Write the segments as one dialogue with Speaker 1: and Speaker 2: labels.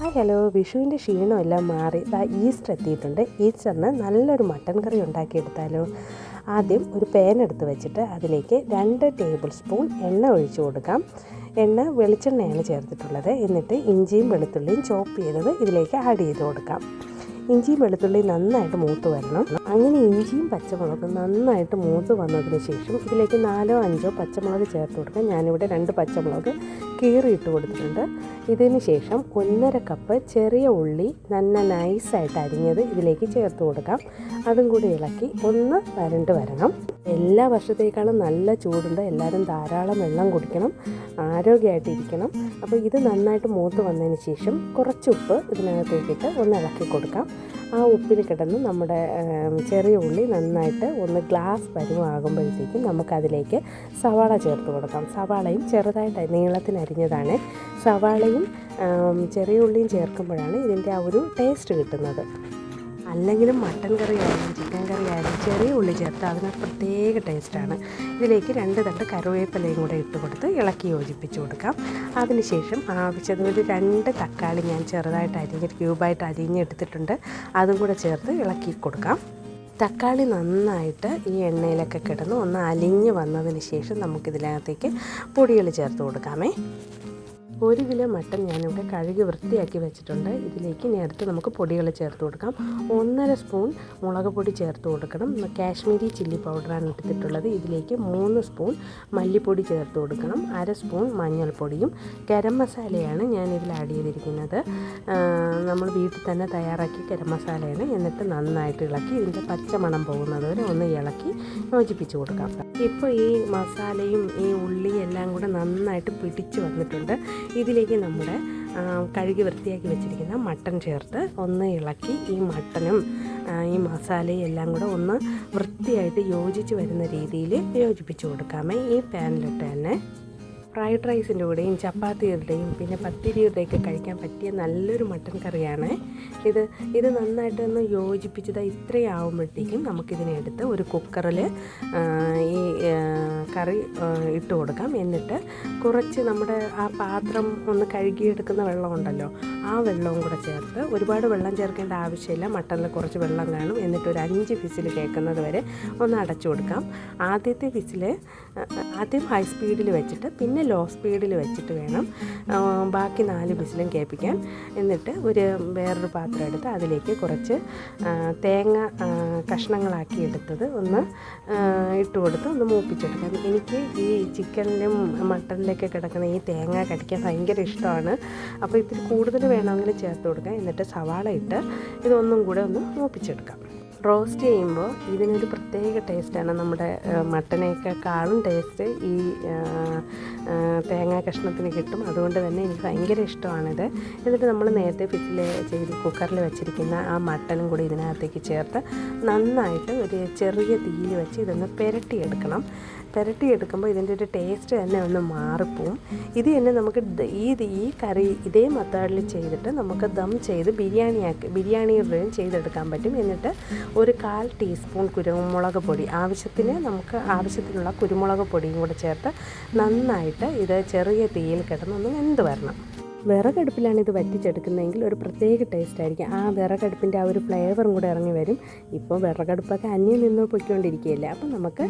Speaker 1: Hello, വിഷുവിൻ്റെ ക്ഷീണമെല്ലാം മാറി Easter എത്തിയിട്ടുണ്ട്. ഈസ്റ്ററിന് നല്ലൊരു മട്ടൻ കറി ഉണ്ടാക്കിയെടുത്താലോ. ആദ്യം ഒരു പാൻ എടുത്ത് വെച്ചിട്ട് അതിലേക്ക് 2 ടേബിൾ സ്പൂൺ എണ്ണ ഒഴിച്ചു കൊടുക്കാം. എണ്ണ വെളിച്ചെണ്ണയാണ് ചേർത്തിട്ടുള്ളത്. എന്നിട്ട് ഇഞ്ചിയും വെളുത്തുള്ളിയും ചോപ്പ് ചെയ്തത് ഇതിലേക്ക് ആഡ് ചെയ്ത് കൊടുക്കാം. ഇഞ്ചിയും വെളുത്തുള്ളിയും നന്നായിട്ട് മൂത്ത് വരണം. അങ്ങനെ ഇഞ്ചിയും പച്ചമുളകും നന്നായിട്ട് മൂത്ത് വന്നതിന് ശേഷം ഇതിലേക്ക് 4-5 പച്ചമുളക് ചേർത്ത് കൊടുക്കാം. ഞാനിവിടെ 2 പച്ചമുളക് കീറിയിട്ട് കൊടുത്തിട്ടുണ്ട്. ഇതിന് ശേഷം 1.5 കപ്പ് ചെറിയ ഉള്ളി നൈസായിട്ട് അരിഞ്ഞത് ഇതിലേക്ക് ചേർത്ത് കൊടുക്കാം. അതും കൂടി ഇളക്കി ഒന്ന് വരണ്ട് വരണം. എല്ലാ വർഷത്തേക്കാളും നല്ല ചൂടുണ്ട്. എല്ലാവരും ധാരാളം വെള്ളം കുടിക്കണം, ആരോഗ്യമായിട്ടിരിക്കണം. അപ്പോൾ ഇത് നന്നായിട്ട് മൂത്ത് വന്നതിന് ശേഷം കുറച്ച് ഉപ്പ് ഇതിനകത്തേക്കിട്ട് ഒന്ന് ഇളക്കി കൊടുക്കാം. ആ ഉപ്പിന് കിടന്ന് നമ്മുടെ ചെറിയ ഉള്ളി നന്നായിട്ട് ഒന്ന് ഗ്ലാസ് പരുവമാകുമ്പോഴത്തേക്കും നമുക്കതിലേക്ക് സവാള ചേർത്ത് കൊടുക്കാം. സവാളയും ചെറുതായിട്ട് നീളത്തിനരിഞ്ഞതാണ്. സവാളയും ചെറിയ ഉള്ളിയും ചേർക്കുമ്പോഴാണ് ഇതിൻ്റെ ആ ഒരു ടേസ്റ്റ് കിട്ടുന്നത്. അല്ലെങ്കിലും മട്ടൻ കറി ആയാലും ചിക്കൻ കറി ആയാലും ചെറിയ ഉള്ളി ചേർത്ത് അതിന് പ്രത്യേക ടേസ്റ്റാണ്. ഇതിലേക്ക് 2 തണ്ട് കറിവേപ്പിലയും കൂടെ ഇട്ട് കൊടുത്ത് ഇളക്കി യോജിപ്പിച്ച് കൊടുക്കാം. അതിനുശേഷം ആവശ്യത്തിന് ഒരു 2 തക്കാളി ഞാൻ ചെറുതായിട്ട് ക്യൂബായിട്ട് അരിഞ്ഞെടുത്തിട്ടുണ്ട്. അതും കൂടെ ചേർത്ത് ഇളക്കി കൊടുക്കാം. തക്കാളി നന്നായിട്ട് ഈ എണ്ണയിലൊക്കെ കിടന്ന് ഒന്ന് അലിഞ്ഞ് വന്നതിന് ശേഷം നമുക്കിതിനകത്തേക്ക് പൊടികൾ ചേർത്ത് കൊടുക്കാമേ. 1 കിലോ മട്ടൻ ഞാനിവിടെ കഴുകി വൃത്തിയാക്കി വെച്ചിട്ടുണ്ട്. ഇതിലേക്ക് നേരത്തെ നമുക്ക് പൊടികൾ ചേർത്ത് കൊടുക്കാം. 1.5 സ്പൂൺ മുളക് പൊടി ചേർത്ത് കൊടുക്കണം. കാശ്മീരി ചില്ലി പൗഡറാണ് എടുത്തിട്ടുള്ളത്. ഇതിലേക്ക് 3 സ്പൂൺ മല്ലിപ്പൊടി ചേർത്ത് കൊടുക്കണം. 1/2 സ്പൂൺ മഞ്ഞൾപ്പൊടിയും ഗരം മസാലയാണ് ഞാനിതിൽ ആഡ് ചെയ്തിരിക്കുന്നത്. നമ്മൾ വീട്ടിൽ തന്നെ തയ്യാറാക്കി ഗരം മസാലയാണ്. എന്നിട്ട് നന്നായിട്ട് ഇളക്കി ഇതിൻ്റെ പച്ചമണം പോകുന്നത് വരെ ഒന്ന് ഇളക്കി യോജിപ്പിച്ച് കൊടുക്കാം. ഇപ്പോൾ ഈ മസാലയും ഈ ഉള്ളിയും എല്ലാം കൂടെ നന്നായിട്ട് പിടിച്ച് വന്നിട്ടുണ്ട്. ഇതിലേക്ക് നമ്മുടെ കഴുകി വൃത്തിയാക്കി വെച്ചിരിക്കുന്ന മട്ടൻ ചേർത്ത് ഒന്ന് ഇളക്കി ഈ മട്ടനും ഈ മസാലയും എല്ലാം കൂടെ ഒന്ന് വൃത്തിയായിട്ട് യോജിച്ച് വരുന്ന രീതിയിൽ യോജിപ്പിച്ച് കൊടുക്കാമേ. ഈ പാനിലിട്ട് തന്നെ ഫ്രൈഡ് റൈസിൻ്റെ കൂടെയും ചപ്പാത്തിയുടെയും പിന്നെ പത്തിരിയുടെയൊക്കെ കഴിക്കാൻ പറ്റിയ നല്ലൊരു മട്ടൻ കറിയാണ് ഇത് നന്നായിട്ടൊന്ന് യോജിപ്പിച്ചത് ഇത്രയും ആകുമ്പോഴത്തേക്കും നമുക്കിതിനെടുത്ത് ഒരു കുക്കറിൽ ഈ കറി ഇട്ട് കൊടുക്കാം. എന്നിട്ട് കുറച്ച് നമ്മുടെ ആ പാത്രം ഒന്ന് കഴുകിയെടുക്കുന്ന വെള്ളമുണ്ടല്ലോ, ആ വെള്ളവും കൂടെ ചേർത്ത്, ഒരുപാട് വെള്ളം ചേർക്കേണ്ട ആവശ്യമില്ല, മട്ടനിൽ കുറച്ച് വെള്ളം കാണും. എന്നിട്ട് ഒരു 5 വിസിൽ കേൾക്കുന്നത് വരെ ഒന്ന് അടച്ചു കൊടുക്കാം. ആദ്യത്തെ വിസിൽ ആദ്യം ഹൈ സ്പീഡിൽ വെച്ചിട്ട് പിന്നെ ലോ സ്പീഡിൽ വെച്ചിട്ട് വേണം ബാക്കി 4 വിസിലും കേൾപ്പിക്കാൻ. എന്നിട്ട് വേറൊരു പാത്രം എടുത്ത് അതിലേക്ക് കുറച്ച് തേങ്ങ കഷ്ണങ്ങളാക്കി എടുത്തത് ഒന്ന് ഇട്ട് കൊടുത്ത് ഒന്ന് മൂപ്പിച്ചെടുക്കാം. എനിക്ക് ഈ ചിക്കനിലും മട്ടനിലൊക്കെ കിടക്കുന്ന ഈ തേങ്ങ കടിക്കാൻ ഭയങ്കര ഇഷ്ടമാണ്. അപ്പോൾ ഇത്തിരി കൂടുതൽ വേണമെങ്കിൽ ചേർത്ത് കൊടുക്കാം. എന്നിട്ട് സവാള ഇട്ട് ഇതൊന്നും കൂടെ ഒന്ന് മൂപ്പിച്ചെടുക്കാം. റോസ്റ്റ് ചെയ്യുമ്പോൾ ഇതിനൊരു പ്രത്യേക ടേസ്റ്റാണ്. നമ്മുടെ മട്ടനേക്കാളും ടേസ്റ്റ് ഈ തേങ്ങാ കഷ്ണത്തിന് കിട്ടും. അതുകൊണ്ട് തന്നെ എനിക്ക് ഭയങ്കര ഇഷ്ടമാണിത്. എന്നിട്ട് നമ്മൾ നേരത്തെ ചെയ്ത് കുക്കറിൽ വെച്ചിരിക്കുന്ന ആ മട്ടനും കൂടി ഇതിനകത്തേക്ക് ചേർത്ത് നന്നായിട്ട് ഒരു ചെറിയ തീയിൽ വെച്ച് ഇതൊന്ന് പുരട്ടിയെടുക്കണം. പുരട്ടിയെടുക്കുമ്പോൾ ഇതിൻ്റെ ഒരു ടേസ്റ്റ് തന്നെ ഒന്ന് മാറിപ്പോവും. ഇത് തന്നെ നമുക്ക് ഈ കറി ഇതേ മെത്തേഡിൽ ചെയ്തിട്ട് നമുക്ക് ദം ചെയ്ത് ബിരിയാണിയുടെ ചെയ്തെടുക്കാൻ പറ്റും. എന്നിട്ട് ഒരു 1/4 ടീസ്പൂൺ കുരുമുളക് പൊടി, ആവശ്യത്തിനുള്ള കുരുമുളക് പൊടിയും കൂടെ ചേർത്ത് നന്നായിട്ട് ഇത് ചെറിയ തീയിൽ കിടന്നൊന്ന് വെന്ത് വരണം. വിറകടുപ്പിലാണ് ഇത് വറ്റിച്ചെടുക്കുന്നതെങ്കിൽ ഒരു പ്രത്യേക ടേസ്റ്റ് ആയിരിക്കും. ആ വിറകടുപ്പിൻ്റെ ആ ഒരു ഫ്ലേവറും കൂടെ ഇറങ്ങി വരും. ഇപ്പോൾ വിറകടുപ്പൊക്കെ അന്യം നിന്ന് പൊയ്ക്കൊണ്ടിരിക്കുകയില്ല. അപ്പം നമുക്ക്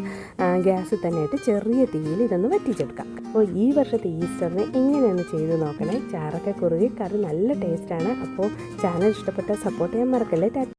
Speaker 1: ഗ്യാസിൽ തന്നെ ഇട്ട് ചെറിയ തീയിൽ ഇതൊന്ന് വറ്റിച്ചെടുക്കാം. അപ്പോൾ ഈ വർഷത്തെ ഈസ്റ്ററിന് ഇങ്ങനെയൊന്ന് ചെയ്ത് നോക്കണേ. ചാറൊക്കെ കുറുകി കറി നല്ല ടേസ്റ്റാണ്. അപ്പോൾ ചാനൽ ഇഷ്ടപ്പെട്ടാൽ സപ്പോർട്ട് ചെയ്യാൻ മറക്കല്ലേ.